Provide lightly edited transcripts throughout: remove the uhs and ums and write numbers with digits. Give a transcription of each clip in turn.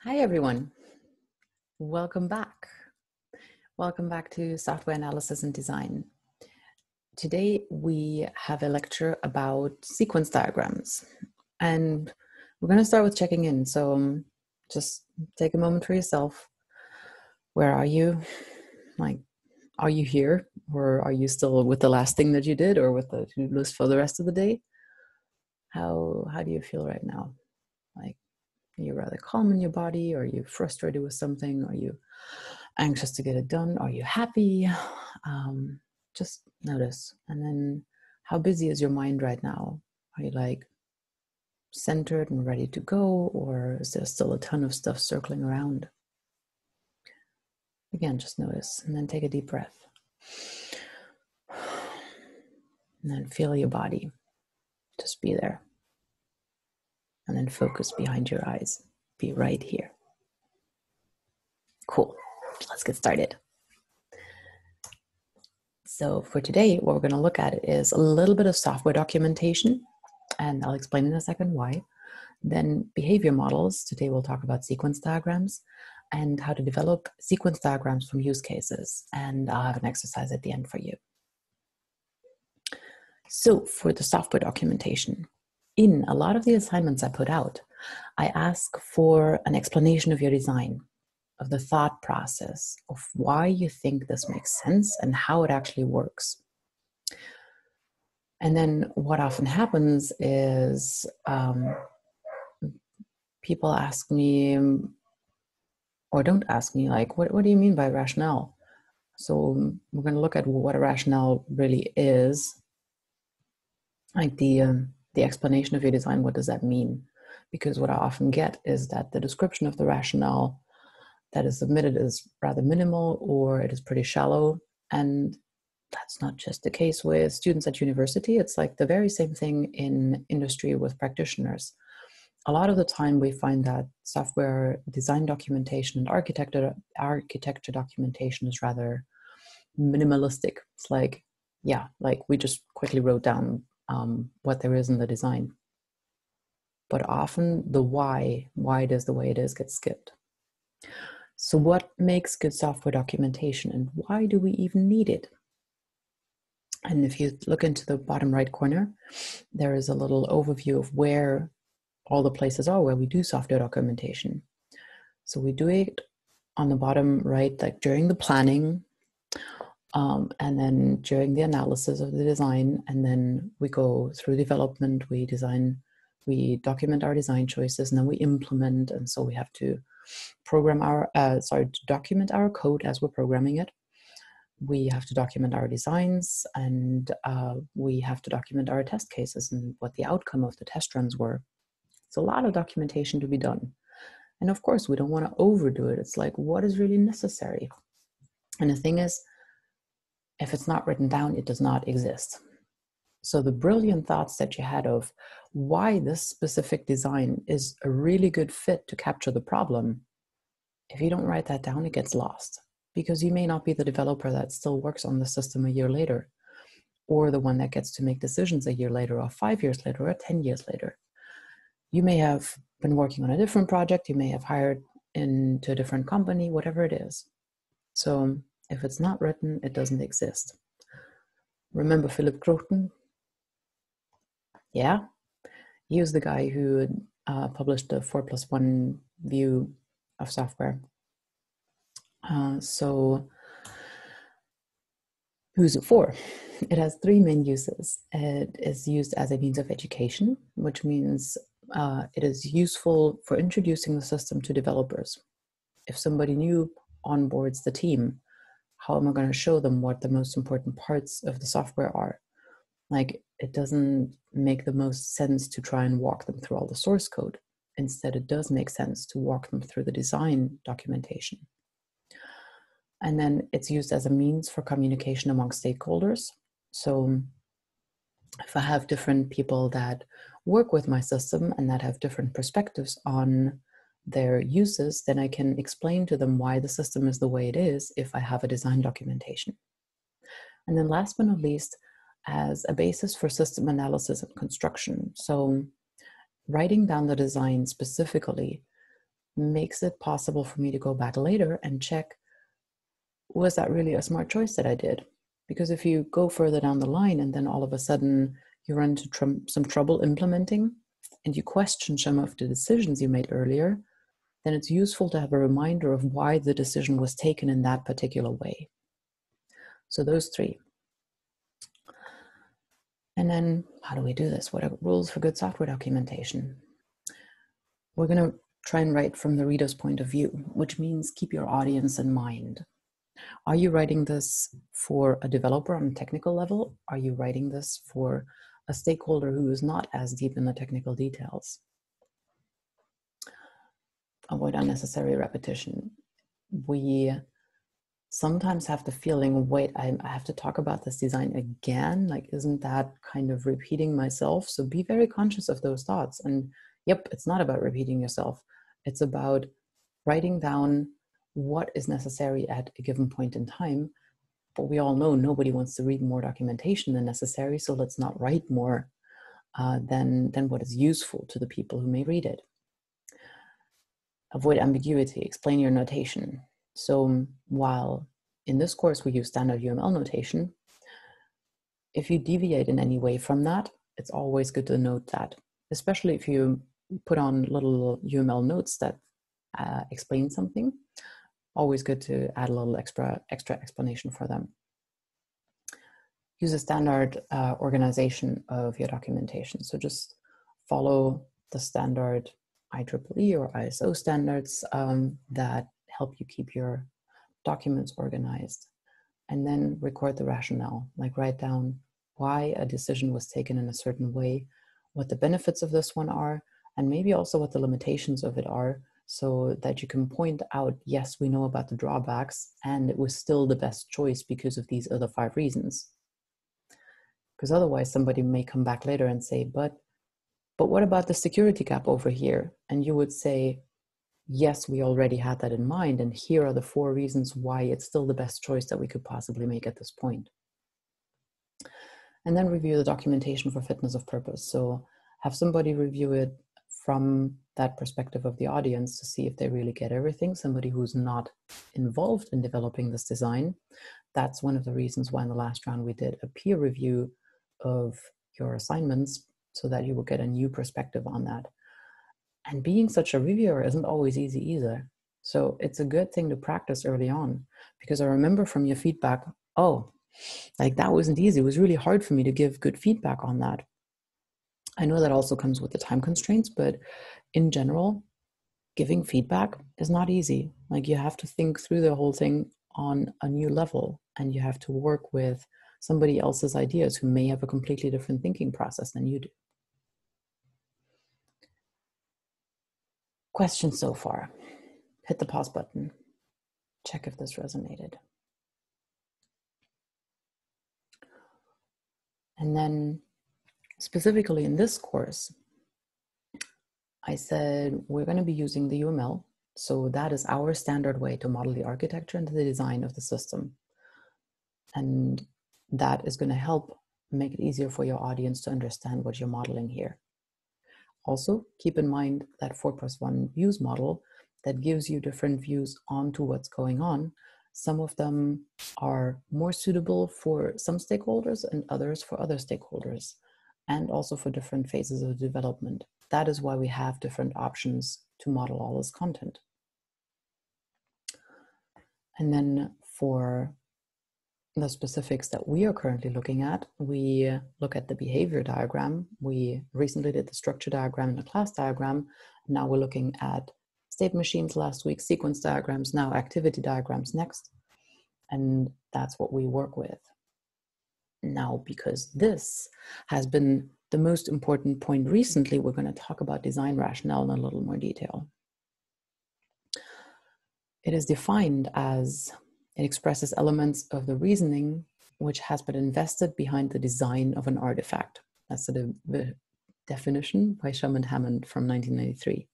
Hi, everyone. Welcome back. Welcome back to Software Analysis and Design. Today, we have a lecture about sequence diagrams. And we're going to start with checking in. So just take a moment for yourself. Where are you? Are you here? Or are you still with the last thing that you did or with the to-do list for the rest of the day? How do you feel right now? Are you rather calm in your body? Are you frustrated with something? Are you anxious to get it done? Are you happy? Just notice. And then how busy is your mind right now? Are you centered and ready to go? Or is there still a ton of stuff circling around? Again, just notice and then take a deep breath. And then feel your body. Just be there. And then focus behind your eyes. Be right here. Cool. Let's get started. So for today, what we're going to look at is a little bit of software documentation, and I'll explain in a second why. Then behavior models. Today we'll talk about sequence diagrams and how to develop sequence diagrams from use cases. And I'll have an exercise at the end for you. So for the software documentation, in a lot of the assignments I put out, I ask for an explanation of your design, of the thought process, of why you think this makes sense and how it actually works. And then what often happens is people ask me, or don't ask me, what do you mean by rationale? So we're going to look at what a rationale really is, like the explanation of your design. What does that mean? Because what I often get is that the description of the rationale that is submitted is rather minimal, or it is pretty shallow. And that's not just the case with students at university. It's like the very same thing in industry with practitioners. A lot of the time we find that software design documentation and architecture documentation is rather minimalistic. It's like we just quickly wrote down what there is in the design. But often the why it is the way it is gets skipped. So what makes good software documentation, and why do we even need it? And if you look into the bottom right corner, there is a little overview of where all the places are where we do software documentation. So we do it on the bottom right, like during the planning, and then during the analysis of the design, and then we go through development, we document our design choices, and then we implement. And so we have to document our code as we're programming it. We have to document our designs, and we have to document our test cases and what the outcome of the test runs were. It's a lot of documentation to be done. And of course, we don't want to overdo it. It's like, what is really necessary? And the thing is, if it's not written down, it does not exist. So the brilliant thoughts that you had of why this specific design is a really good fit to capture the problem, if you don't write that down, it gets lost. Because you may not be the developer that still works on the system a year later, or the one that gets to make decisions a year later, or 5 years later, or 10 years later. You may have been working on a different project, you may have hired into a different company, whatever it is. So if it's not written, it doesn't exist. Remember Philip Croton? Yeah, he was the guy who published the 4+1 view of software. So who's it for? It has three main uses. It is used as a means of education, which means it is useful for introducing the system to developers. If somebody new onboards the team, how am I going to show them what the most important parts of the software are? Like, it doesn't make the most sense to try and walk them through all the source code. Instead, it does make sense to walk them through the design documentation. And then it's used as a means for communication among stakeholders. So if I have different people that work with my system and that have different perspectives on their uses, then I can explain to them why the system is the way it is if I have a design documentation. And then last but not least, as a basis for system analysis and construction. So writing down the design specifically makes it possible for me to go back later and check, was that really a smart choice that I did? Because if you go further down the line and then all of a sudden you run into some trouble implementing and you question some of the decisions you made earlier, then it's useful to have a reminder of why the decision was taken in that particular way. So those three. And then how do we do this? What are rules for good software documentation? We're going to try and write from the reader's point of view, which means keep your audience in mind. Are you writing this for a developer on a technical level? Are you writing this for a stakeholder who is not as deep in the technical details? Avoid unnecessary repetition. We sometimes have the feeling, wait, I have to talk about this design again? Like, isn't that kind of repeating myself? So be very conscious of those thoughts. And yep, it's not about repeating yourself. It's about writing down what is necessary at a given point in time. But we all know nobody wants to read more documentation than necessary, so let's not write more than what is useful to the people who may read it. Avoid ambiguity, explain your notation. So while in this course we use standard UML notation, if you deviate in any way from that, it's always good to note that, especially if you put on little UML notes that explain something. Always good to add a little extra explanation for them. Use a standard organization of your documentation. So just follow the standard IEEE or ISO standards that help you keep your documents organized. And then record the rationale, like write down why a decision was taken in a certain way, what the benefits of this one are, and maybe also what the limitations of it are, so that you can point out, yes, we know about the drawbacks, and it was still the best choice because of these other 5 reasons. Because otherwise somebody may come back later and say, but what about the security gap over here? And you would say, yes, we already had that in mind, and here are the 4 reasons why it's still the best choice that we could possibly make at this point. And then review the documentation for fitness of purpose. So have somebody review it from that perspective of the audience to see if they really get everything, somebody who's not involved in developing this design. That's one of the reasons why in the last round we did a peer review of your assignments, so that you will get a new perspective on that. And being such a reviewer isn't always easy either. So it's a good thing to practice early on, because I remember from your feedback, oh, like that wasn't easy. It was really hard for me to give good feedback on that. I know that also comes with the time constraints, but in general, giving feedback is not easy. Like you have to think through the whole thing on a new level, and you have to work with somebody else's ideas who may have a completely different thinking process than you do. Questions so far? Hit the pause button. Check if this resonated. And then specifically in this course, I said we're going to be using the UML. So that is our standard way to model the architecture and the design of the system. And that is going to help make it easier for your audience to understand what you're modeling here. Also, keep in mind that 4+1 views model that gives you different views onto what's going on. Some of them are more suitable for some stakeholders and others for other stakeholders, and also for different phases of development. That is why we have different options to model all this content. And then for the specifics that we are currently looking at, we look at the behavior diagram. We recently did the structure diagram and the class diagram. Now we're looking at state machines last week, sequence diagrams, now activity diagrams next. And that's what we work with. Now, because this has been the most important point recently, we're going to talk about design rationale in a little more detail. It is defined as it expresses elements of the reasoning which has been invested behind the design of an artifact. That's the definition by Shum and Hammond from 1993.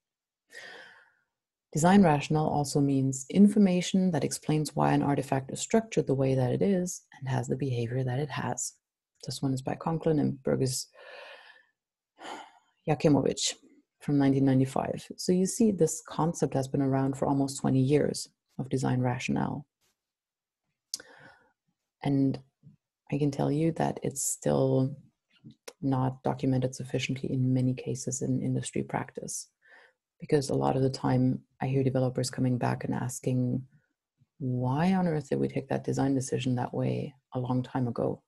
Design rationale also means information that explains why an artifact is structured the way that it is and has the behavior that it has. This one is by Conklin and Burgess Yakimowicz from 1995. So you see this concept has been around for almost 20 years of design rationale. And I can tell you that it's still not documented sufficiently in many cases in industry practice. Because a lot of the time I hear developers coming back and asking, why on earth did we take that design decision that way a long time ago?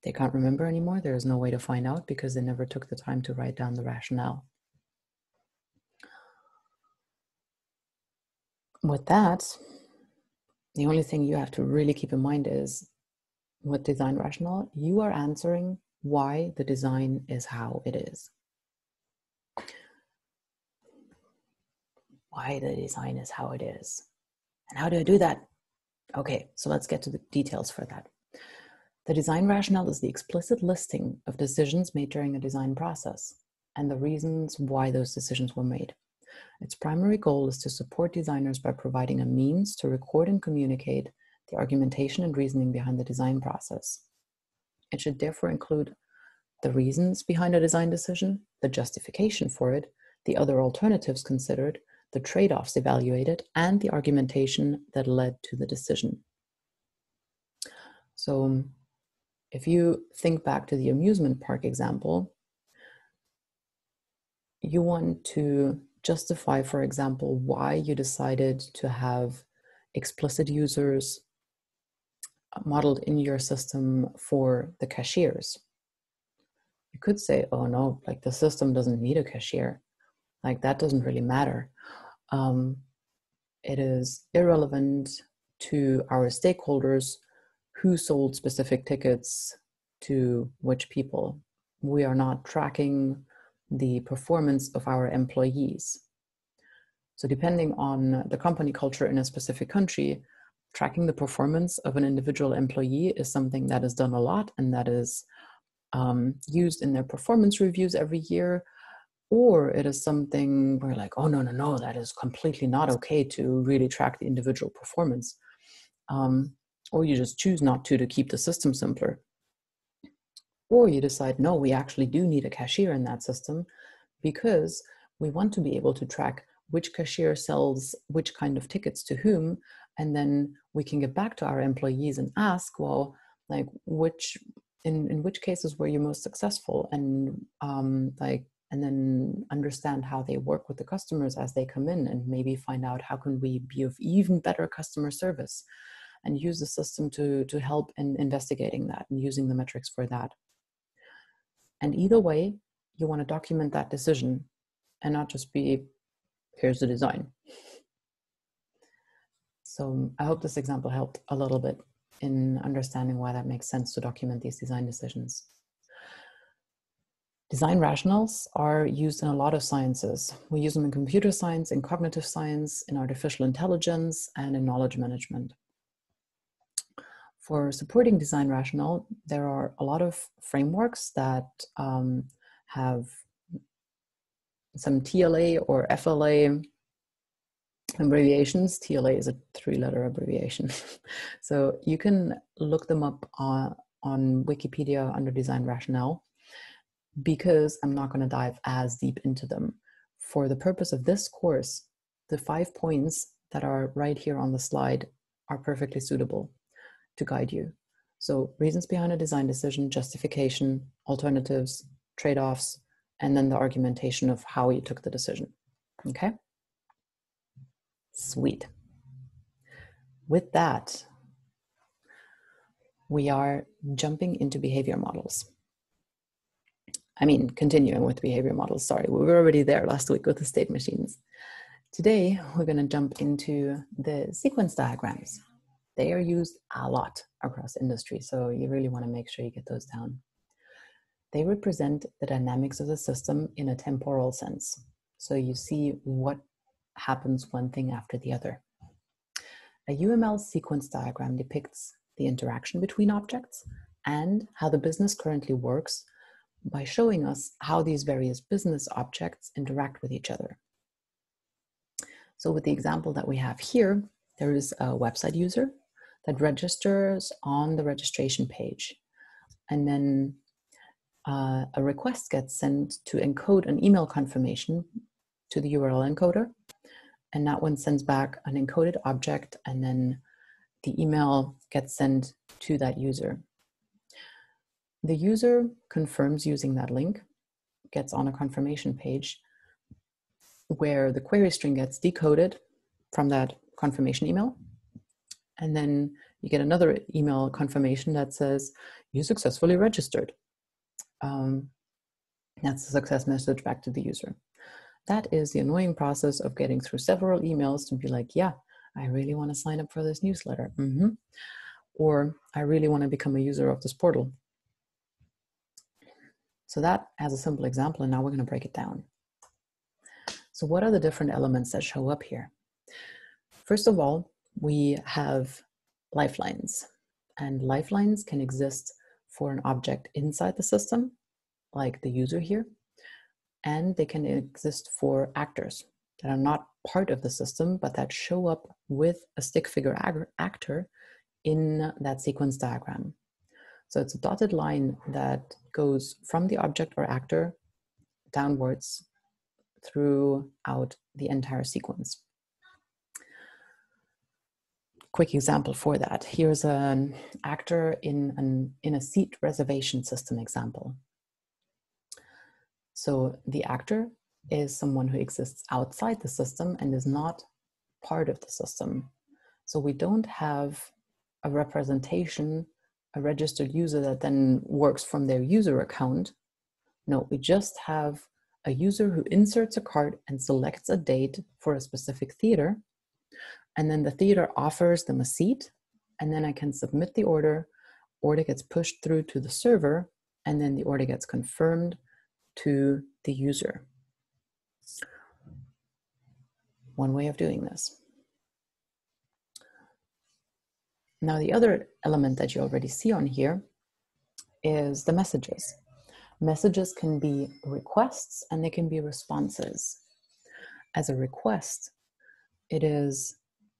They can't remember anymore. There is no way to find out because they never took the time to write down the rationale. With that, the only thing you have to really keep in mind is with design rationale, you are answering why the design is how it is. Why the design is how it is. And how do I do that? Okay, so let's get to the details for that. The design rationale is the explicit listing of decisions made during a design process and the reasons why those decisions were made. Its primary goal is to support designers by providing a means to record and communicate the argumentation and reasoning behind the design process. It should therefore include the reasons behind a design decision, the justification for it, the other alternatives considered, the trade-offs evaluated, and the argumentation that led to the decision. So if you think back to the amusement park example, you want to justify, for example, why you decided to have explicit users modeled in your system for the cashiers. You could say, oh no, like the system doesn't need a cashier. Like that doesn't really matter. It is irrelevant to our stakeholders who sold specific tickets to which people. We are not tracking the performance of our employees. So depending on the company culture in a specific country, tracking the performance of an individual employee is something that is done a lot and that is used in their performance reviews every year. Or it is something where like, oh, no, that is completely not okay to really track the individual performance. Or you just choose not to keep the system simpler. Or you decide, no, we actually do need a cashier in that system because we want to be able to track which cashier sells which kind of tickets to whom. And then we can get back to our employees and ask, well, like in which cases were you most successful? And and then understand how they work with the customers as they come in and maybe find out how can we be of even better customer service and use the system to help in investigating that and using the metrics for that. And either way, you want to document that decision and not just be, here's the design. So I hope this example helped a little bit in understanding why that makes sense to document these design decisions. Design rationales are used in a lot of sciences. We use them in computer science, in cognitive science, in artificial intelligence, and in knowledge management. For supporting design rationale, there are a lot of frameworks that have some TLA or FLA abbreviations. TLA is a 3-letter abbreviation. So you can look them up on Wikipedia under design rationale, because I'm not going to dive as deep into them. For the purpose of this course, the 5 points that are right here on the slide are perfectly suitable to guide you. So reasons behind a design decision, justification, alternatives, trade-offs, and then the argumentation of how you took the decision. Okay? Sweet. With that, we are jumping into behavior models. Continuing with behavior models, sorry, we were already there last week with the state machines. Today, we're going to jump into the sequence diagrams. They are used a lot across industry, so you really want to make sure you get those down. They represent the dynamics of the system in a temporal sense. So you see what happens one thing after the other. A UML sequence diagram depicts the interaction between objects and how the business currently works by showing us how these various business objects interact with each other. So with the example that we have here, there is a website user that registers on the registration page. And then a request gets sent to encode an email confirmation to the URL encoder, and that one sends back an encoded object, and then the email gets sent to that user. The user confirms using that link, gets on a confirmation page where the query string gets decoded from that confirmation email. And then you get another email confirmation that says, you successfully registered. That's the success message back to the user. That is the annoying process of getting through several emails to be like, yeah, I really want to sign up for this newsletter. Or I really want to become a user of this portal. So that as a simple example, and now we're going to break it down. So what are the different elements that show up here? First of all, we have lifelines, and lifelines can exist for an object inside the system, like the user here, and they can exist for actors that are not part of the system, but that show up with a stick figure actor in that sequence diagram. So it's a dotted line that goes from the object or actor downwards throughout the entire sequence. Quick example for that. Here's an actor in a seat reservation system example. So the actor is someone who exists outside the system and is not part of the system. So we don't have a representation, a registered user that then works from their user account. No, we just have a user who inserts a card and selects a date for a specific theater. And then the theater offers them a seat, and then I can submit the order gets pushed through to the server, and then the order gets confirmed to the user. One way of doing this. Now, the other element that you already see on here is the messages. Messages can be requests and they can be responses. As a request, it is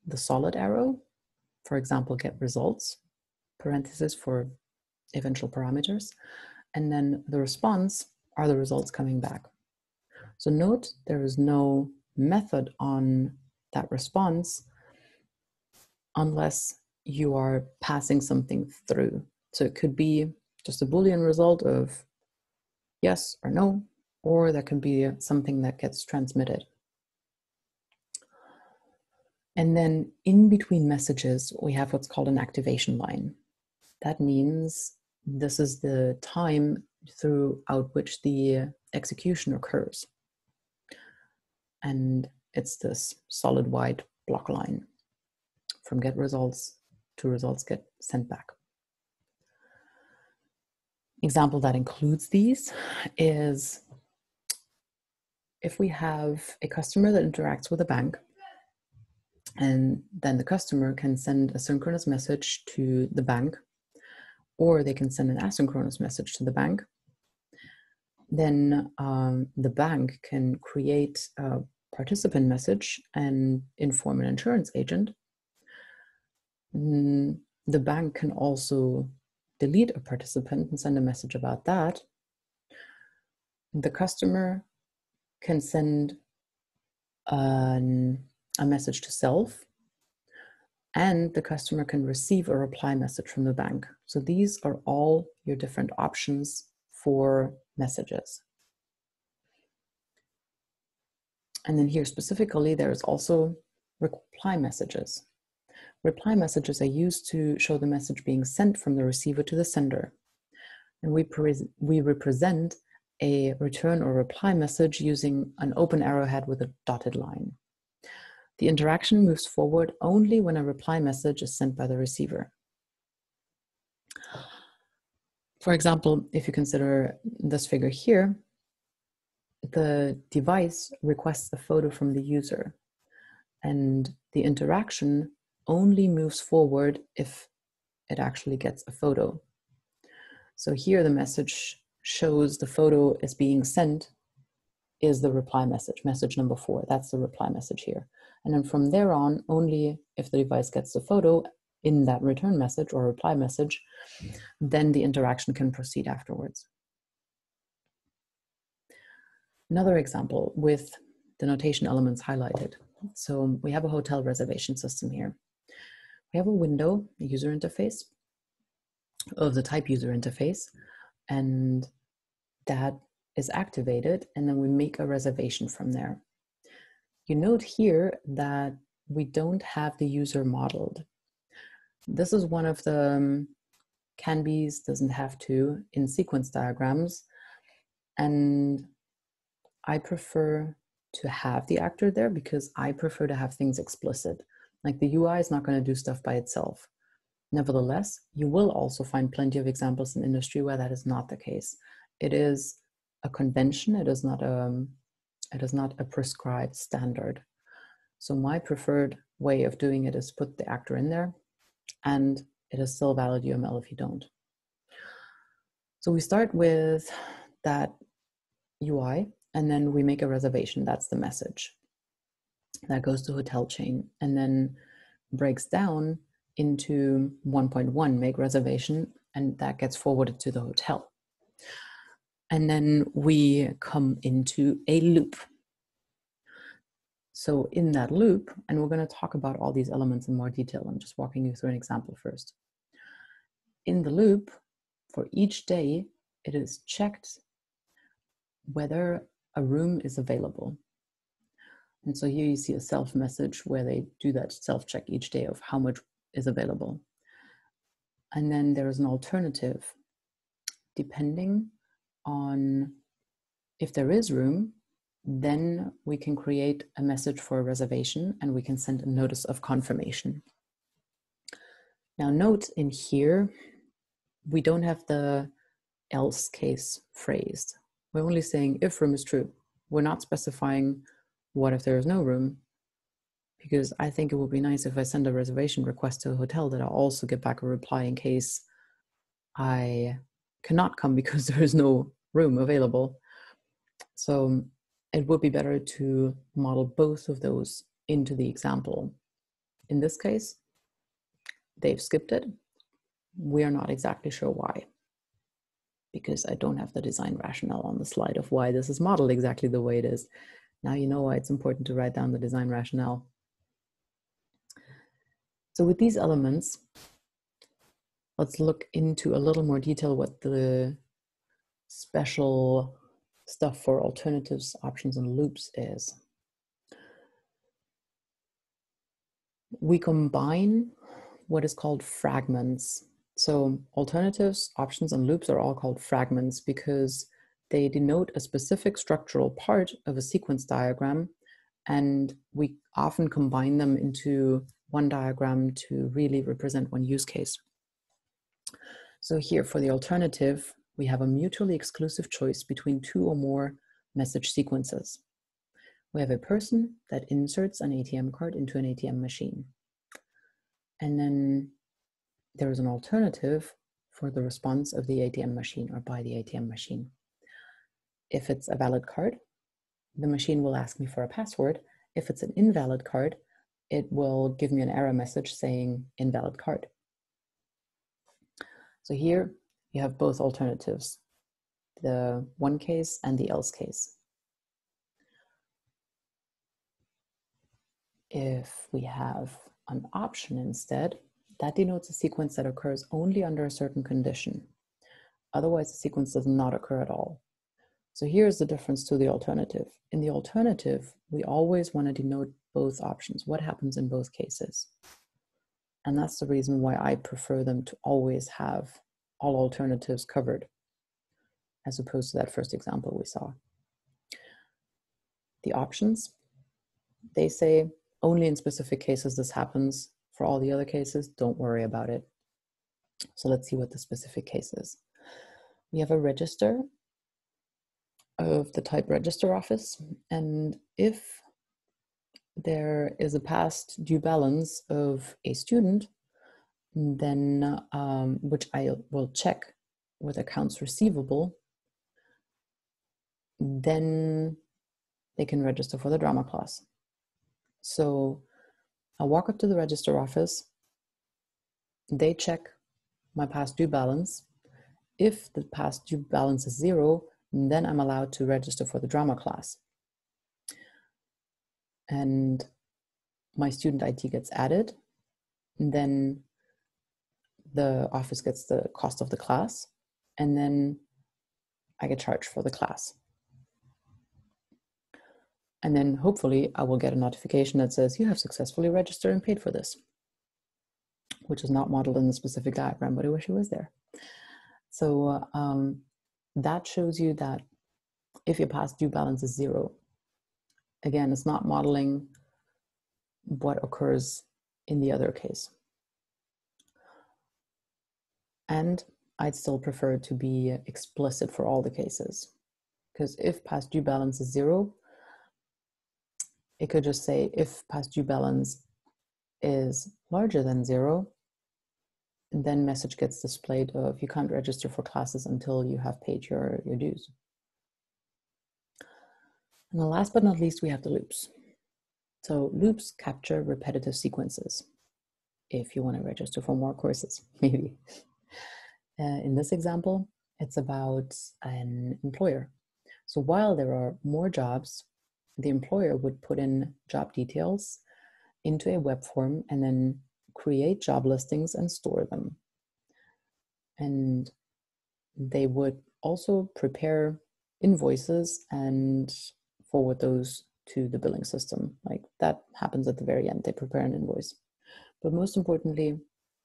the solid arrow, for example, get results, parentheses for eventual parameters, and then the response are the results coming back. So note there is no method on that response unless you are passing something through. So it could be just a Boolean result of yes or no, or that can be something that gets transmitted. And then in between messages, we have what's called an activation line. That means this is the time throughout which the execution occurs. And it's this solid white block line from get results to results get sent back. Example that includes these is if we have a customer that interacts with a bank, and then the customer can send a synchronous message to the bank, or they can send an asynchronous message to the bank. Then the bank can create a participant message and inform an insurance agent. The bank can also delete a participant and send a message about that. The customer can send a message to self, and the customer can receive a reply message from the bank. So these are all your different options for messages. And then here specifically, there's also reply messages. Reply messages are used to show the message being sent from the receiver to the sender. And we represent a return or reply message using an open arrowhead with a dotted line. The interaction moves forward only when a reply message is sent by the receiver. For example, if you consider this figure here, the device requests a photo from the user, and the interaction only moves forward if it actually gets a photo. So here the message shows the photo is being sent is the reply message, message number 4. That's the reply message here. And then from there on, only if the device gets the photo in that return message or reply message, then the interaction can proceed afterwards. Another example with the notation elements highlighted. So we have a hotel reservation system here. We have a window, a user interface of the type user interface, and that is activated, and then we make a reservation from there. You note here that we don't have the user modeled. This is one of the can be's, doesn't have to in sequence diagrams, and I prefer to have the actor there because I prefer to have things explicit. Like the UI is not going to do stuff by itself. Nevertheless, you will also find plenty of examples in industry where that is not the case. It is a convention. It is not a prescribed standard. So my preferred way of doing it is put the actor in there, and it is still valid UML if you don't. So we start with that UI, and then we make a reservation. That's the message. That goes to hotel chain, and then breaks down into 1.1, make reservation, and that gets forwarded to the hotel. And then we come into a loop. So in that loop, and we're going to talk about all these elements in more detail. I'm just walking you through an example first. In the loop, for each day, it is checked whether a room is available. And so here you see a self message where they do that self check each day of how much is available. And then there is an alternative. Depending on if there is room, then we can create a message for a reservation and we can send a notice of confirmation. Now note in here, we don't have the else case phrased. We're only saying if room is true. We're not specifying what if there is no room, because I think it would be nice if I send a reservation request to a hotel that I'll also get back a reply in case I cannot come because there is no room available. So it would be better to model both of those into the example. In this case, they've skipped it. We are not exactly sure why, because I don't have the design rationale on the slide of why this is modeled exactly the way it is. Now you know why it's important to write down the design rationale. So with these elements, let's look into a little more detail what the special stuff for alternatives, options, and loops is. We combine what is called fragments. So alternatives, options, and loops are all called fragments because they denote a specific structural part of a sequence diagram, and we often combine them into one diagram to really represent one use case. So here for the alternative, we have a mutually exclusive choice between two or more message sequences. We have a person that inserts an ATM card into an ATM machine. And then there is an alternative for the response of the ATM machine or by the ATM machine. If it's a valid card, the machine will ask me for a password. If it's an invalid card, it will give me an error message saying invalid card. So here you have both alternatives, the one case and the else case. If we have an option instead, that denotes a sequence that occurs only under a certain condition. Otherwise, the sequence does not occur at all. So here's the difference to the alternative. In the alternative, we always want to denote both options, what happens in both cases. And that's the reason why I prefer them to always have all alternatives covered, as opposed to that first example we saw. The options, they say only in specific cases this happens. For all the other cases, don't worry about it. So let's see what the specific case is. We have a register of the type register office, and if there is a past due balance of a student, then which I will check with accounts receivable, then they can register for the drama class. So I'll walk up to the register office, they check my past due balance. If the past due balance is 0, And then I'm allowed to register for the drama class. And my student ID gets added. And then the office gets the cost of the class. And then I get charged for the class. And then hopefully I will get a notification that says you have successfully registered and paid for this, which is not modeled in the specific diagram, but I wish it was there. So that shows you that if your past due balance is 0, again, it's not modeling what occurs in the other case. And I'd still prefer to be explicit for all the cases, because if past due balance is 0, it could just say if past due balance is larger than 0, then message gets displayed of you can't register for classes until you have paid your dues. And then last but not least, we have the loops. So loops capture repetitive sequences. If you want to register for more courses, maybe. In this example, it's about an employer. So while there are more jobs, the employer would put in job details into a web form and then create job listings and store them. And they would also prepare invoices and forward those to the billing system. Like that happens at the very end, they prepare an invoice. But most importantly,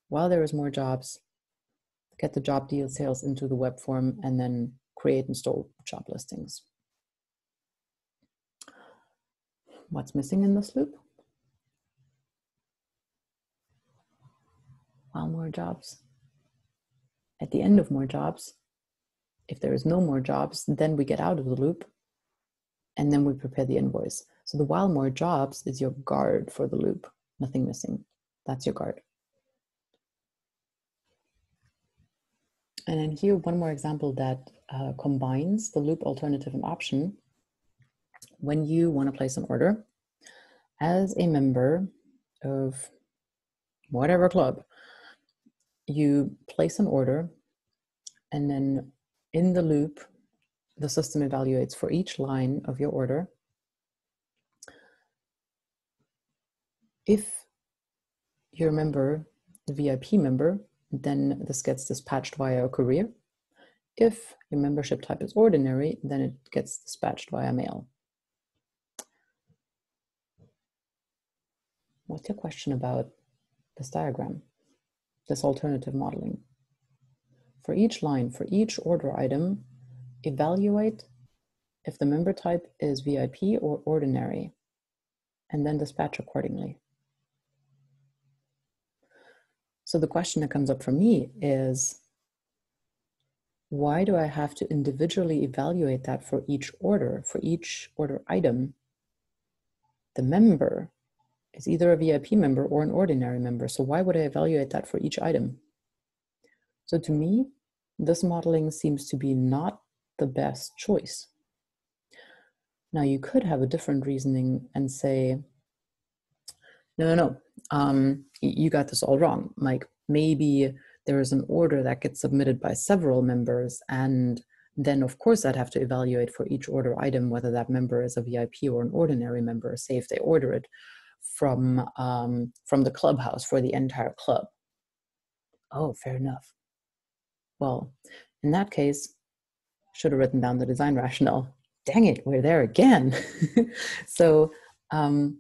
while there is more jobs, get the job details into the web form and then create and store job listings. What's missing in this loop? While more jobs. At the end of more jobs, if there is no more jobs, then we get out of the loop and then we prepare the invoice. So the while more jobs is your guard for the loop, nothing missing. That's your guard. And then here, one more example that combines the loop, alternative, and option. When you want to place an order as a member of whatever club, you place an order and then in the loop, the system evaluates for each line of your order. If you're a member, the VIP member, then this gets dispatched via a courier. If your membership type is ordinary, then it gets dispatched via mail. What's your question about this diagram, this alternative modeling? For each line, for each order item, evaluate if the member type is VIP or ordinary, and then dispatch accordingly. So the question that comes up for me is, why do I have to individually evaluate that for each order item? The member is either a VIP member or an ordinary member. So why would I evaluate that for each item? So to me, this modeling seems to be not the best choice. Now you could have a different reasoning and say, no, you got this all wrong. Like maybe there is an order that gets submitted by several members, and then of course I'd have to evaluate for each order item whether that member is a VIP or an ordinary member, say if they order it from the clubhouse for the entire club. Oh, fair enough. Well, in that case, should have written down the design rationale. Dang it, we're there again. So I'm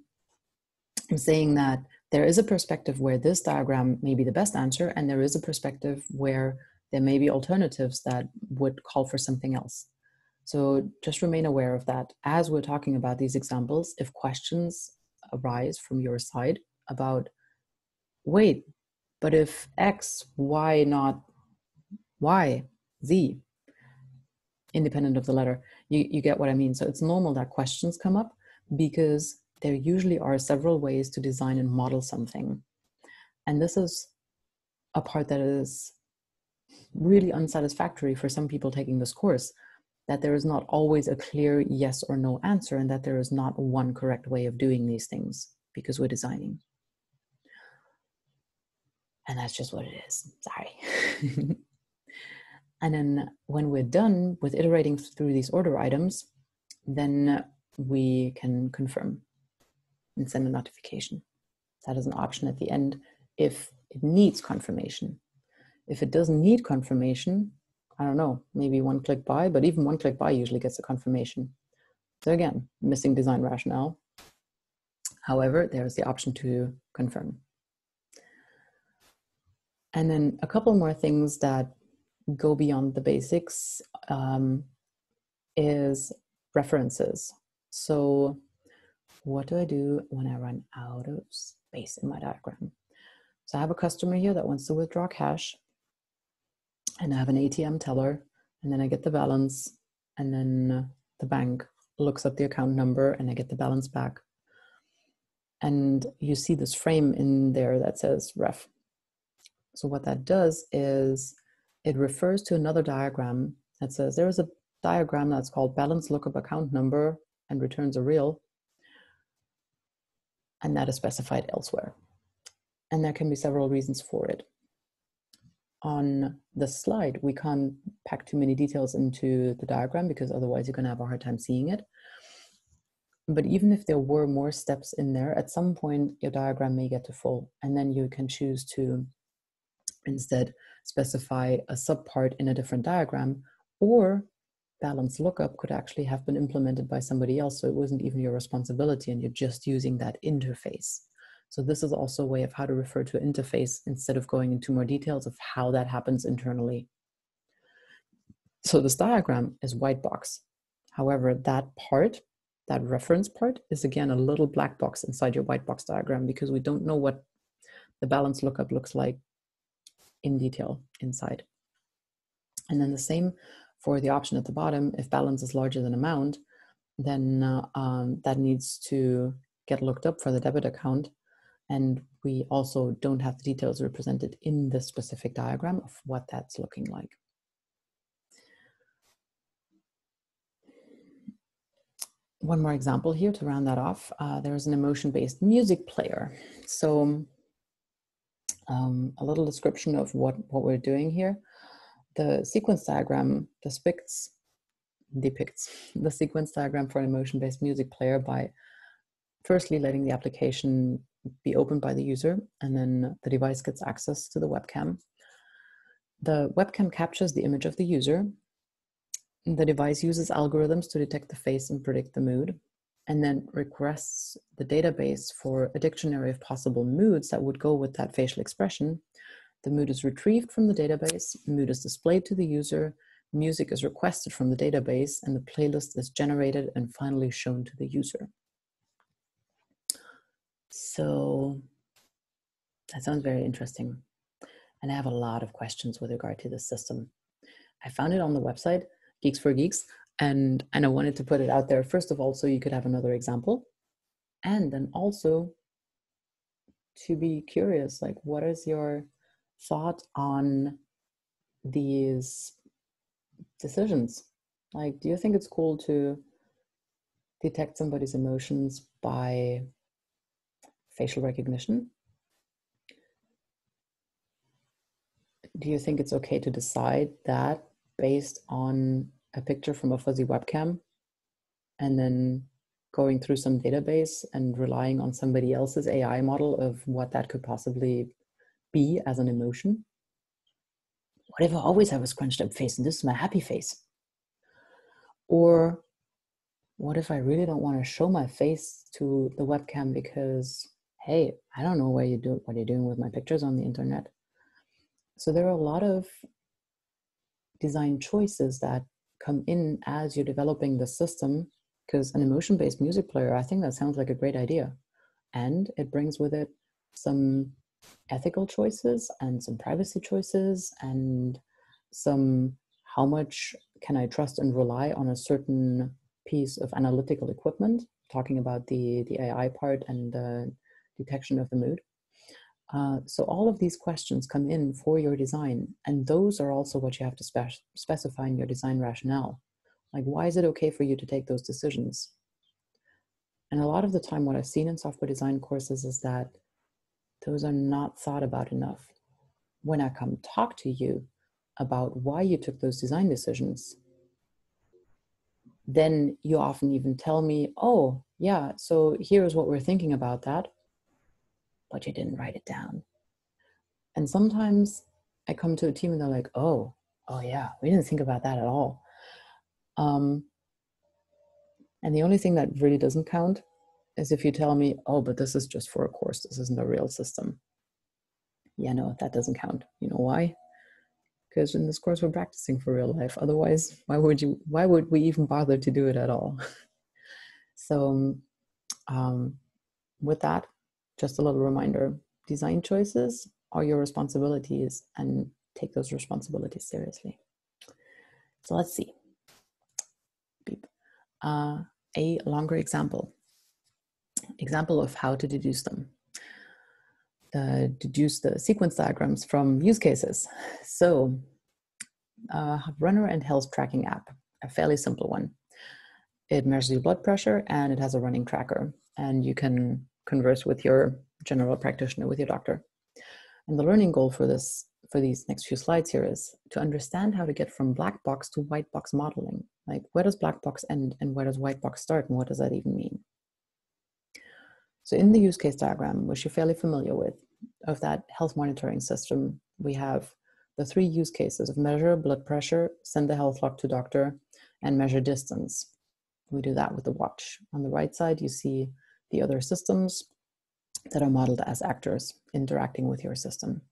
saying that there is a perspective where this diagram may be the best answer, and there is a perspective where there may be alternatives that would call for something else. So just remain aware of that as we're talking about these examples. If questions arise from your side about, wait, but if X, why not Y, Z, independent of the letter, you get what I mean. So it's normal that questions come up because there usually are several ways to design and model something. And this is a part that is really unsatisfactory for some people taking this course, that there is not always a clear yes or no answer, and that there is not one correct way of doing these things because we're designing. And that's just what it is. Sorry. And then when we're done with iterating through these order items, then we can confirm and send a notification. That is an option at the end if it needs confirmation. If it doesn't need confirmation, I don't know, maybe one click buy, but even one click buy usually gets a confirmation. So again, missing design rationale. However, there's the option to confirm. And then a couple more things that go beyond the basics is references. So what do I do when I run out of space in my diagram? So I have a customer here that wants to withdraw cash, and I have an ATM teller, and then I get the balance, and then the bank looks up the account number and I get the balance back. And you see this frame in there that says ref. So what that does is it refers to another diagram that says there is a diagram that's called balance lookup account number and returns a real, and that is specified elsewhere. And there can be several reasons for it. On the slide, we can't pack too many details into the diagram because otherwise you're going to have a hard time seeing it. But even if there were more steps in there, at some point your diagram may get to full, and then you can choose to instead specify a subpart in a different diagram, or balance lookup could actually have been implemented by somebody else, so it wasn't even your responsibility and you're just using that interface. So this is also a way of how to refer to an interface instead of going into more details of how that happens internally. So this diagram is white box. However, that part, that reference part, is again a little black box inside your white box diagram because we don't know what the balance lookup looks like in detail inside. And then the same for the option at the bottom. If balance is larger than amount, then that needs to get looked up for the debit account. And we also don't have the details represented in this specific diagram of what that's looking like. One more example here to round that off. There's an emotion-based music player. So a little description of what we're doing here. The sequence diagram depicts the sequence diagram for an emotion-based music player by firstly letting the application be opened by the user, and then the device gets access to the webcam. The webcam captures the image of the user. The device uses algorithms to detect the face and predict the mood, and then requests the database for a dictionary of possible moods that would go with that facial expression. The mood is retrieved from the database, mood is displayed to the user, music is requested from the database, and the playlist is generated and finally shown to the user. So that sounds very interesting. And I have a lot of questions with regard to this system. I found it on the website, Geeks for Geeks, and I wanted to put it out there, first of all, so you could have another example. And then also to be curious, like, what is your thought on these decisions? Like, do you think it's cool to detect somebody's emotions by facial recognition? Do you think it's okay to decide that based on a picture from a fuzzy webcam and then going through some database and relying on somebody else's AI model of what that could possibly be as an emotion? What if I always have a scrunched up face and this is my happy face? Or what if I really don't want to show my face to the webcam because, hey, I don't know what you're doing with my pictures on the internet. So there are a lot of design choices that come in as you're developing the system, because an emotion-based music player, I think that sounds like a great idea. And it brings with it some ethical choices and some privacy choices and some how much can I trust and rely on a certain piece of analytical equipment, talking about the AI part and the detection of the mood. So all of these questions come in for your design, and those are also what you have to specify in your design rationale. Like, why is it okay for you to take those decisions? And a lot of the time what I've seen in software design courses is that those are not thought about enough. When I come talk to you, about why you took those design decisions, then you often even tell me, oh, yeah, so here's what we're thinking about that, but you didn't write it down. And sometimes I come to a team and they're like, oh yeah, we didn't think about that at all. And the only thing that really doesn't count is if you tell me, oh, but this is just for a course, this isn't a real system. Yeah, no, that doesn't count. You know why? Because in this course we're practicing for real life. Otherwise, why would we even bother to do it at all? So with that, just a little reminder, design choices are your responsibilities, and take those responsibilities seriously. So let's see. Beep. A longer example of how to deduce them. Deduce the sequence diagrams from use cases. So runner and health tracking app, a fairly simple one. It measures your blood pressure and it has a running tracker, and you can converse with your general practitioner, with your doctor. And the learning goal for these next few slides here is to understand how to get from black box to white box modeling. Like, where does black box end and where does white box start, and what does that even mean? So in the use case diagram, which you're fairly familiar with, of that health monitoring system, we have the 3 use cases of measure blood pressure, send the health log to doctor, and measure distance. We do that with the watch. On the right side, you see the other systems that are modeled as actors interacting with your system.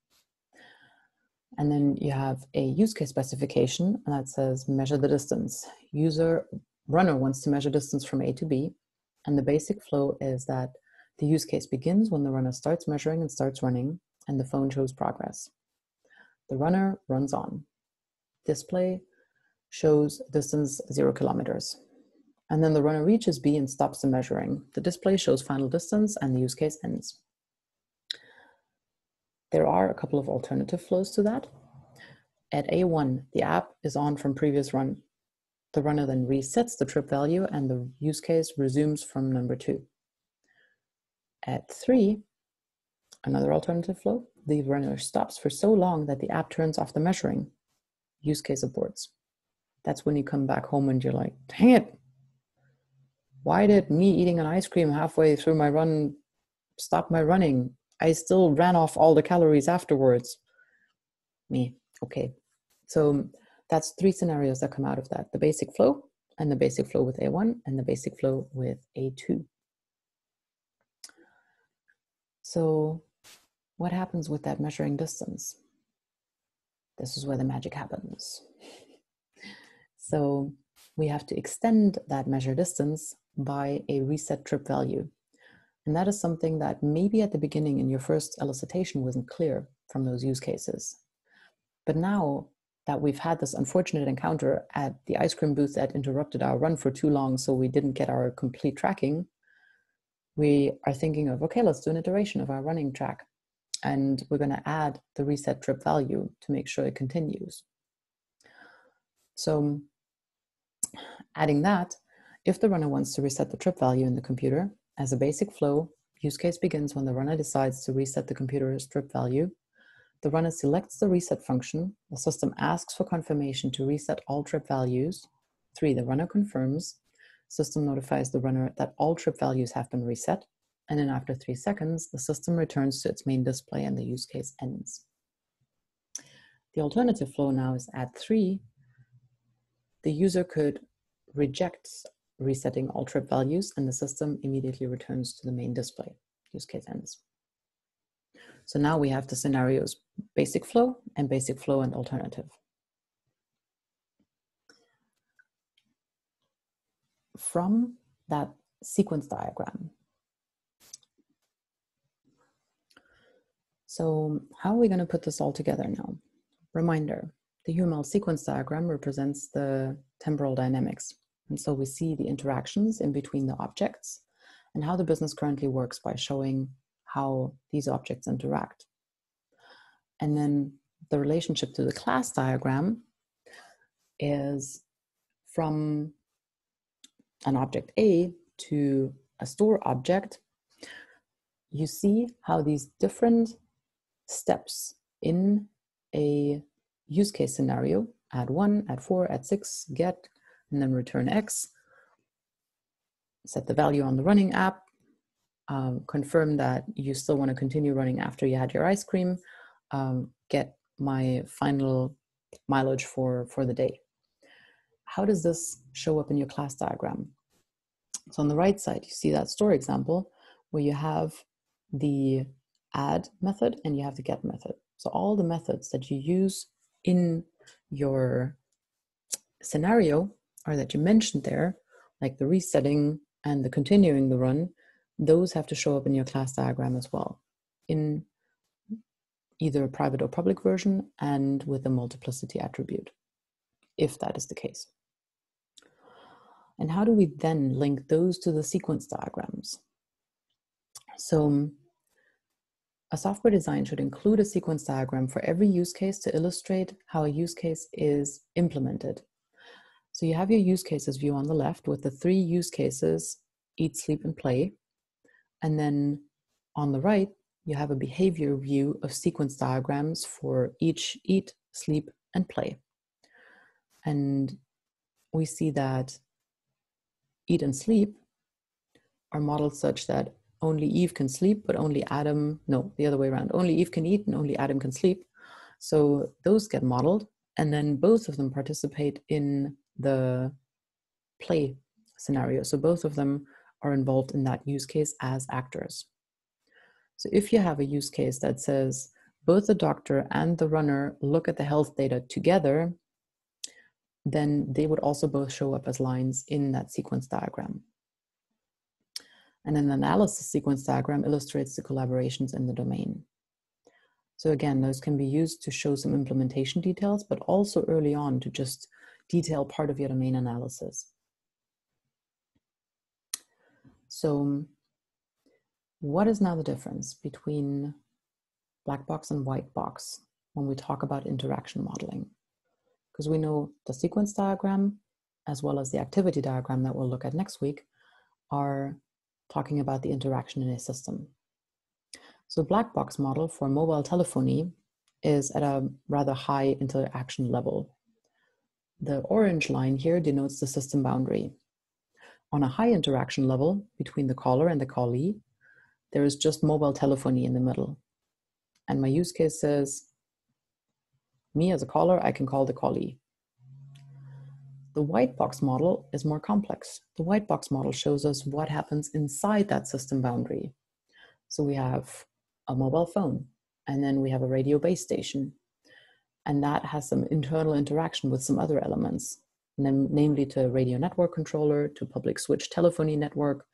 And then you have a use case specification, and that says measure the distance. Runner wants to measure distance from A to B, and the basic flow is that the use case begins when the runner starts measuring and starts running, and the phone shows progress. The runner runs on. Display shows distance 0 kilometers. And then the runner reaches B and stops the measuring. The display shows final distance and the use case ends. There are a couple of alternative flows to that. At A1, the app is on from previous run. The runner then resets the trip value and the use case resumes from number 2. At 3, another alternative flow, the runner stops for so long that the app turns off the measuring. Use case aborts. That's when you come back home and you're like, dang it, why did me eating an ice cream halfway through my run stop my running? I still ran off all the calories afterwards. Me, okay. So that's 3 scenarios that come out of that. The basic flow, and the basic flow with A1, and the basic flow with A2. So what happens with that measuring distance? This is where the magic happens. So we have to extend that measure distance by a reset trip value. And that is something that maybe at the beginning in your first elicitation wasn't clear from those use cases. But now that we've had this unfortunate encounter at the ice cream booth that interrupted our run for too long, so we didn't get our complete tracking, we are thinking of, okay, let's do an iteration of our running track. And we're going to add the reset trip value to make sure it continues. So adding that, if the runner wants to reset the trip value in the computer, as a basic flow, use case begins when the runner decides to reset the computer's trip value. The runner selects the reset function. The system asks for confirmation to reset all trip values. 3, the runner confirms. System notifies the runner that all trip values have been reset. And then after 3 seconds, the system returns to its main display and the use case ends. The alternative flow now is at 3. The user could reject resetting all trip values and the system immediately returns to the main display. Use case ends. So now we have the scenarios basic flow and alternative. From that sequence diagram. So how are we going to put this all together now? Reminder, the UML sequence diagram represents the temporal dynamics. And so we see the interactions in between the objects and how the business currently works by showing how these objects interact. And then the relationship to the class diagram is from an object A to a store object. You see how these different steps in a use case scenario, add 1, add 4, add 6, get, and then return X, set the value on the running app, confirm that you still want to continue running after you had your ice cream, get my final mileage for the day. How does this show up in your class diagram? So on the right side, you see that store example where you have the add method and you have the get method. So all the methods that you use in your scenario, or that you mentioned there, like the resetting and the continuing the run, those have to show up in your class diagram as well, in either a private or public version and with a multiplicity attribute, if that is the case. And how do we then link those to the sequence diagrams? So a software design should include a sequence diagram for every use case to illustrate how a use case is implemented. So you have your use cases view on the left with the 3 use cases, eat, sleep, and play. And then on the right, you have a behavior view of sequence diagrams for each eat, sleep, and play. And we see that eat and sleep are modeled such that only Eve can sleep, but only Adam, no, the other way around. Only Eve can eat and only Adam can sleep. So those get modeled, and then both of them participate in the play scenario. So both of them are involved in that use case as actors. So if you have a use case that says both the doctor and the runner look at the health data together, then they would also both show up as lines in that sequence diagram. And an analysis sequence diagram illustrates the collaborations in the domain. So again, those can be used to show some implementation details, but also early on to just detail part of your domain analysis. So what is now the difference between black box and white box when we talk about interaction modeling? Because we know the sequence diagram, as well as the activity diagram that we'll look at next week, are talking about the interaction in a system. So the black box model for mobile telephony is at a rather high interaction level. The orange line here denotes the system boundary. On a high interaction level between the caller and the callee, there is just mobile telephony in the middle. And my use case says, me as a caller, I can call the callee. The white box model is more complex. The white box model shows us what happens inside that system boundary. So we have a mobile phone, and then we have a radio base station. And that has some internal interaction with some other elements, namely to radio network controller, to public switch telephony network.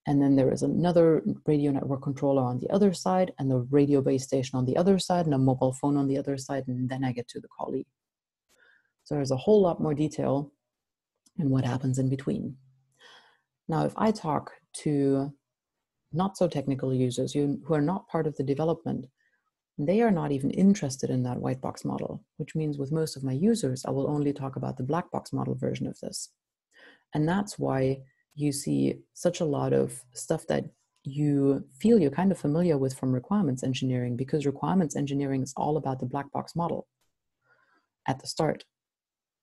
And then there is another radio network controller on the other side, and the radio base station on the other side, and a mobile phone on the other side, and then I get to the callee. So there's a whole lot more detail in what happens in between. Now, if I talk to not so technical users who are not part of the development, they are not even interested in that white box model, which means with most of my users, I will only talk about the black box model version of this. And that's why you see such a lot of stuff that you feel you're kind of familiar with from requirements engineering, because requirements engineering is all about the black box model at the start.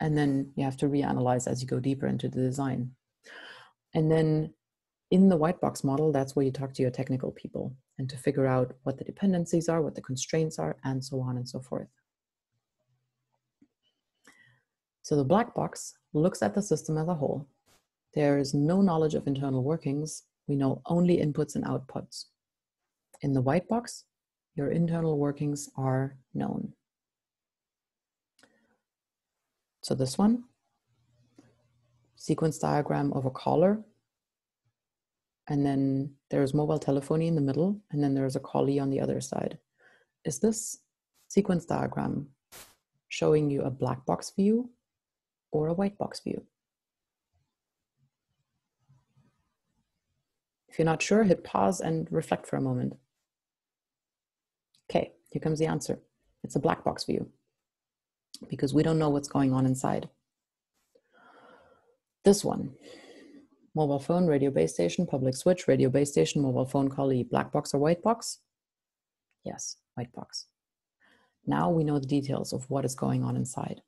And then you have to reanalyze as you go deeper into the design. And then in the white box model, that's where you talk to your technical people and to figure out what the dependencies are, what the constraints are, and so on and so forth. So the black box looks at the system as a whole. There is no knowledge of internal workings. We know only inputs and outputs. In the white box, your internal workings are known. So this one, sequence diagram of a caller, and then there's mobile telephony in the middle, and then there's a callee on the other side. Is this sequence diagram showing you a black box view or a white box view? If you're not sure, hit pause and reflect for a moment. Okay, here comes the answer. It's a black box view, because we don't know what's going on inside. This one, mobile phone, radio base station, public switch, radio base station, mobile phone callee, black box or white box? Yes, white box. Now we know the details of what is going on inside.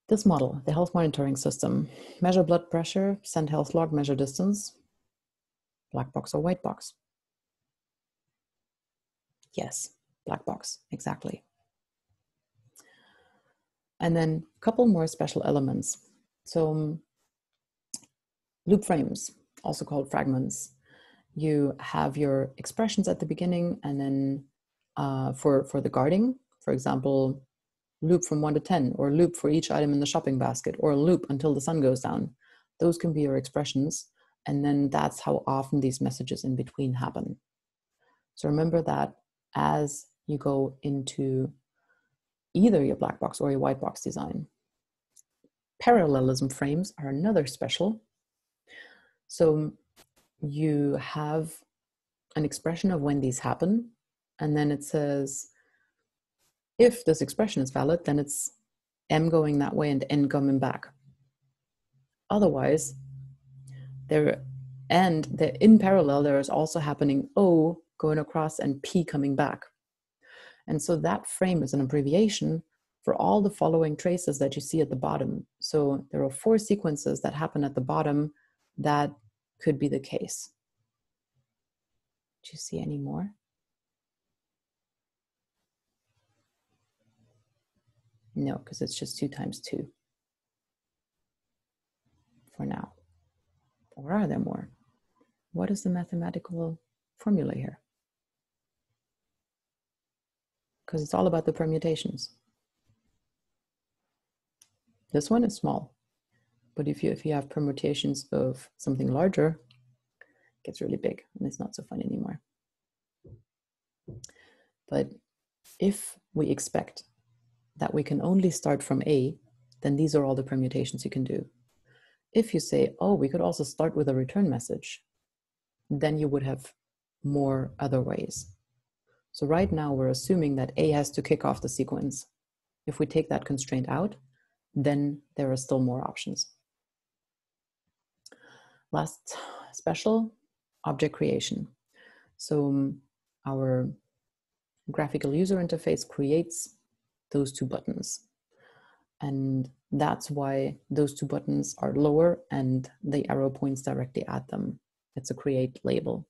This model, the health monitoring system, measure blood pressure, send health log, measure distance, black box or white box? Yes, black box, exactly. And then a couple more special elements. So loop frames, also called fragments. You have your expressions at the beginning, and then for the guarding, for example, loop from 1 to 10, or loop for each item in the shopping basket, or loop until the sun goes down. Those can be your expressions. And then that's how often these messages in between happen. So remember that as you go into either your black box or your white box design. Parallelism frames are another special. So you have an expression of when these happen, and then it says, if this expression is valid, then it's M going that way and N coming back. Otherwise, in parallel, there is also happening O going across and P coming back. And so that frame is an abbreviation for all the following traces that you see at the bottom. So there are 4 sequences that happen at the bottom that could be the case. Do you see any more? No, because it's just 2 times 2 for now. Or are there more? What is the mathematical formula here? Because it's all about the permutations. This one is small, but if you have permutations of something larger, it gets really big and it's not so fun anymore. But if we expect that we can only start from A, then these are all the permutations you can do. If you say, oh, we could also start with a return message, then you would have more other ways. So right now we're assuming that A has to kick off the sequence. If we take that constraint out, then there are still more options. Last special, object creation. So our graphical user interface creates those 2 buttons. And that's why those 2 buttons are lower and the arrow points directly at them. It's a create label.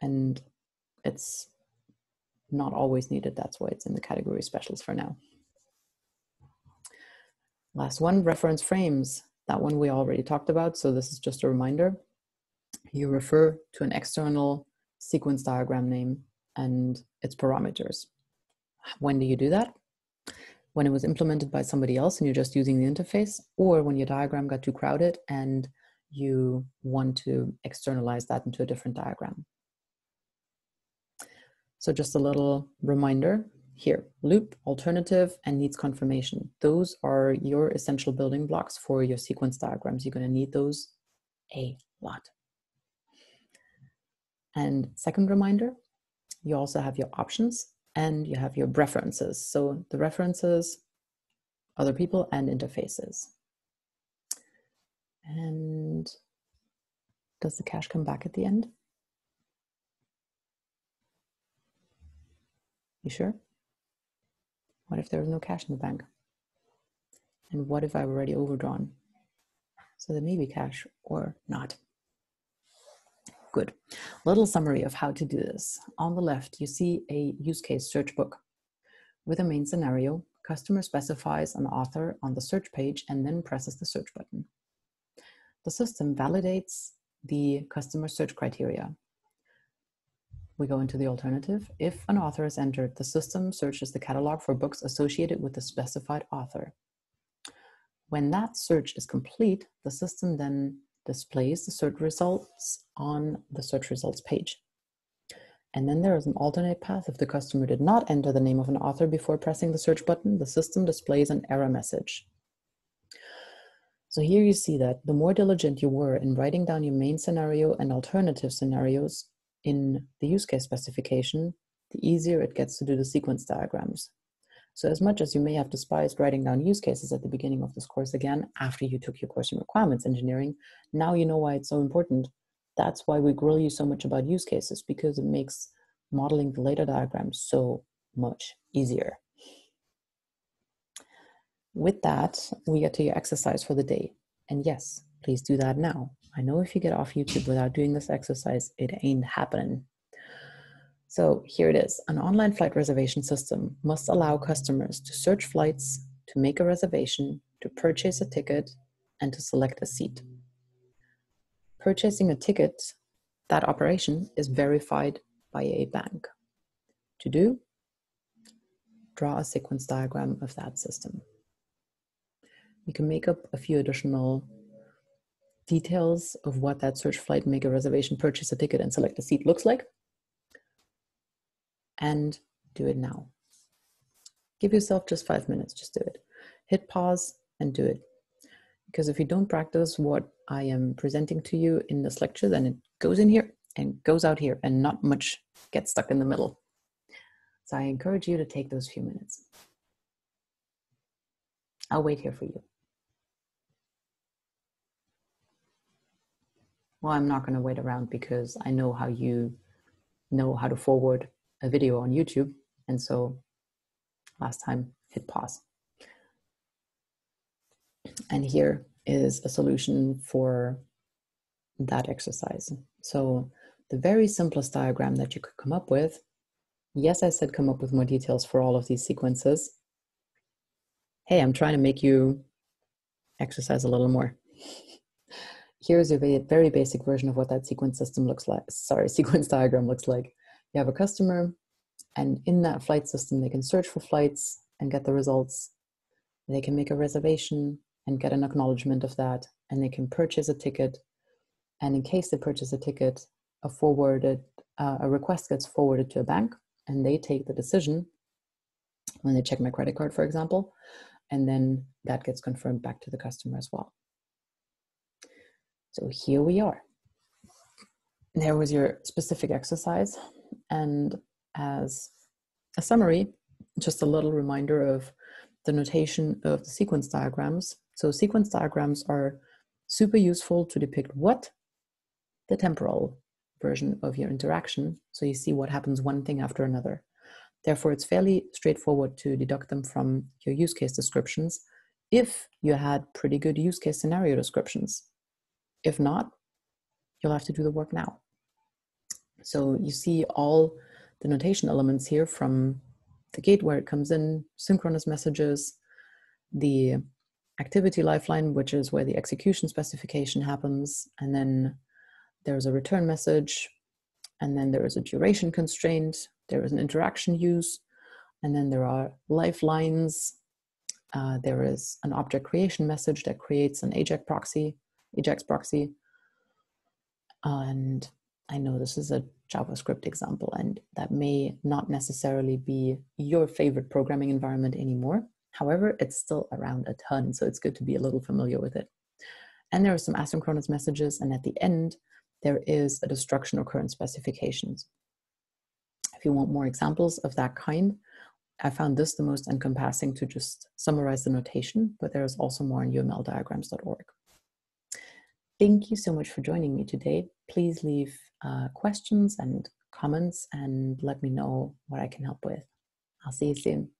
And it's not always needed. That's why it's in the category specials for now. Last one, reference frames. That one we already talked about. So this is just a reminder. You refer to an external sequence diagram name and its parameters. When do you do that? When it was implemented by somebody else and you're just using the interface, or when your diagram got too crowded and you want to externalize that into a different diagram. So just a little reminder here, loop, alternative, and needs confirmation. Those are your essential building blocks for your sequence diagrams. You're going to need those a lot. And second reminder, you also have your options and you have your references. So the references, other people, and interfaces. And does the cache come back at the end? You sure? What if there was no cash in the bank? And what if I've already overdrawn? So there may be cash or not. Good. Little summary of how to do this. On the left, you see a use case search book. With a main scenario, customer specifies an author on the search page and then presses the search button. The system validates the customer search criteria. We go into the alternative. If an author is entered, the system searches the catalog for books associated with the specified author. When that search is complete, the system then displays the search results on the search results page. And then there is an alternate path. If the customer did not enter the name of an author before pressing the search button, the system displays an error message. So here you see that the more diligent you were in writing down your main scenario and alternative scenarios in the use case specification, the easier it gets to do the sequence diagrams. So as much as you may have despised writing down use cases at the beginning of this course again, after you took your course in requirements engineering, now you know why it's so important. That's why we grill you so much about use cases, because it makes modeling the later diagram so much easier. With that, we get to your exercise for the day. And yes, please do that now. I know if you get off YouTube without doing this exercise, it ain't happening. So here it is. An online flight reservation system must allow customers to search flights, to make a reservation, to purchase a ticket, and to select a seat. Purchasing a ticket, that operation is verified by a bank. To do, draw a sequence diagram of that system. You can make up a few additional details of what that search flight, make a reservation, purchase a ticket, and select a seat looks like. And do it now. Give yourself just 5 minutes, just do it. Hit pause and do it. Because if you don't practice what I am presenting to you in this lecture, then it goes in here and goes out here and not much gets stuck in the middle. So I encourage you to take those few minutes. I'll wait here for you. Well, I'm not going to wait around because I know how you know how to forward a video on YouTube. And so last time, hit pause. And here is a solution for that exercise. So the very simplest diagram that you could come up with, yes, I said come up with more details for all of these sequences. Hey, I'm trying to make you exercise a little more. Here's a very basic version of what that sequence system looks like. Sorry, sequence diagram looks like. You have a customer, and in that flight system, they can search for flights and get the results. They can make a reservation and get an acknowledgement of that, and they can purchase a ticket. And in case they purchase a ticket, a request gets forwarded to a bank, and they take the decision when they check my credit card, for example, and then that gets confirmed back to the customer as well. So here we are. There was your specific exercise. And as a summary, just a little reminder of the notation of the sequence diagrams. So sequence diagrams are super useful to depict what? The temporal version of your interaction. So you see what happens one thing after another. Therefore, it's fairly straightforward to deduct them from your use case descriptions if you had pretty good use case scenario descriptions. If not, you'll have to do the work now. So you see all the notation elements here from the gate where it comes in, synchronous messages, the activity lifeline, which is where the execution specification happens, and then there's a return message, and then there is a duration constraint, there is an interaction use, and then there are lifelines. There is an object creation message that creates an AJAX proxy. And I know this is a JavaScript example, and that may not necessarily be your favorite programming environment anymore. However, it's still around a ton, so it's good to be a little familiar with it. And there are some asynchronous messages, and at the end, there is a destruction occurrence specifications. If you want more examples of that kind, I found this the most encompassing to just summarize the notation, but there is also more on umldiagrams.org. Thank you so much for joining me today. Please leave questions and comments and let me know what I can help with. I'll see you soon.